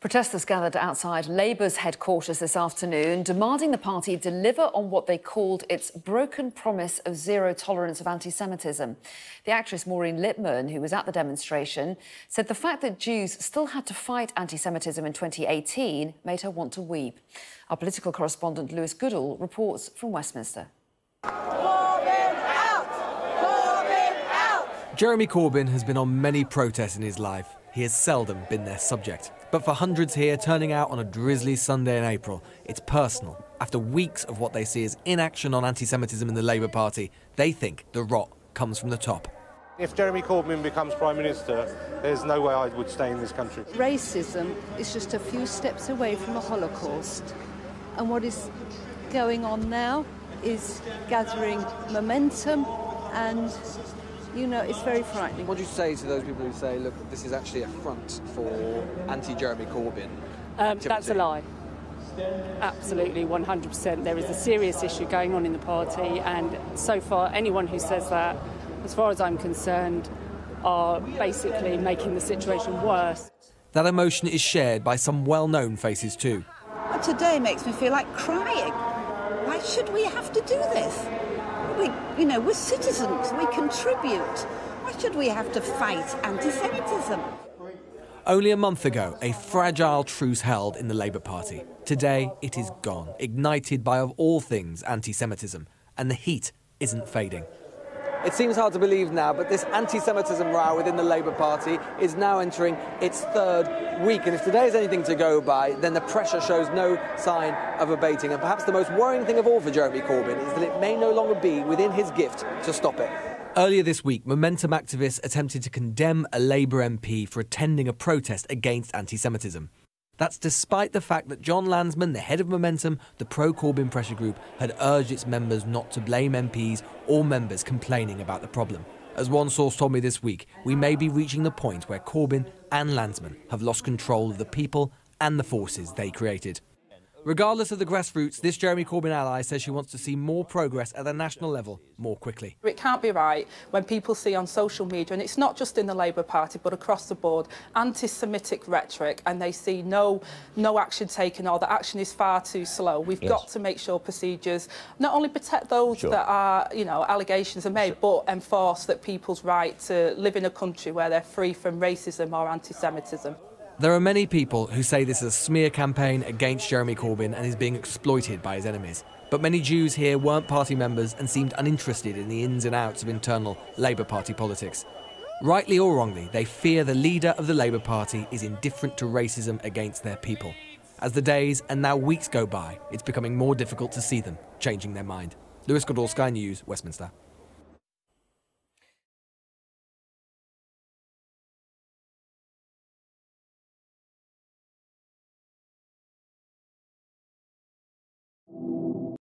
Protesters gathered outside Labour's headquarters this afternoon, demanding the party deliver on what they called its broken promise of zero tolerance of anti-Semitism. The actress Maureen Lipman, who was at the demonstration, said the fact that Jews still had to fight anti-Semitism in 2018 made her want to weep. Our political correspondent Lewis Goodall reports from Westminster. Corbyn out! Corbyn out! Jeremy Corbyn has been on many protests in his life. He has seldom been their subject. But for hundreds here turning out on a drizzly Sunday in April, it's personal. After weeks of what they see as inaction on anti-Semitism in the Labour Party, they think the rot comes from the top. If Jeremy Corbyn becomes Prime Minister, there's no way I would stay in this country. Racism is just a few steps away from a Holocaust. And what is going on now is gathering momentum and it's very frightening. What do you say to those people who say, look, this is actually a front for anti-Jeremy Corbyn? That's a lie. Absolutely, 100%. There is a serious issue going on in the party, and so far, anyone who says that, as far as I'm concerned, are basically making the situation worse. That emotion is shared by some well-known faces too. Today makes me feel like crying. Why should we have to do this? We're citizens, we contribute. Why should we have to fight anti-Semitism? Only a month ago, a fragile truce held in the Labour Party. Today, it is gone, ignited by, of all things, anti-Semitism. And the heat isn't fading. It seems hard to believe now, but this anti-Semitism row within the Labour Party is now entering its third week. And if today is anything to go by, then the pressure shows no sign of abating. And perhaps the most worrying thing of all for Jeremy Corbyn is that it may no longer be within his gift to stop it. Earlier this week, Momentum activists attempted to condemn a Labour MP for attending a protest against anti-Semitism. That's despite the fact that John Landsman, the head of Momentum, the pro-Corbyn pressure group, had urged its members not to blame MPs or members complaining about the problem. As one source told me this week, we may be reaching the point where Corbyn and Landsman have lost control of the people and the forces they created. Regardless of the grassroots, this Jeremy Corbyn ally says she wants to see more progress at the national level more quickly. It can't be right when people see on social media, and it's not just in the Labour Party but across the board, anti-Semitic rhetoric, and they see no action taken, or the action is far too slow. We've got to make sure procedures not only protect those that are, allegations are made, but enforce that people's right to live in a country where they're free from racism or anti-Semitism. There are many people who say this is a smear campaign against Jeremy Corbyn and is being exploited by his enemies. But many Jews here weren't party members and seemed uninterested in the ins and outs of internal Labour Party politics. Rightly or wrongly, they fear the leader of the Labour Party is indifferent to racism against their people. As the days and now weeks go by, it's becoming more difficult to see them changing their mind. Lewis Goodall, Sky News, Westminster.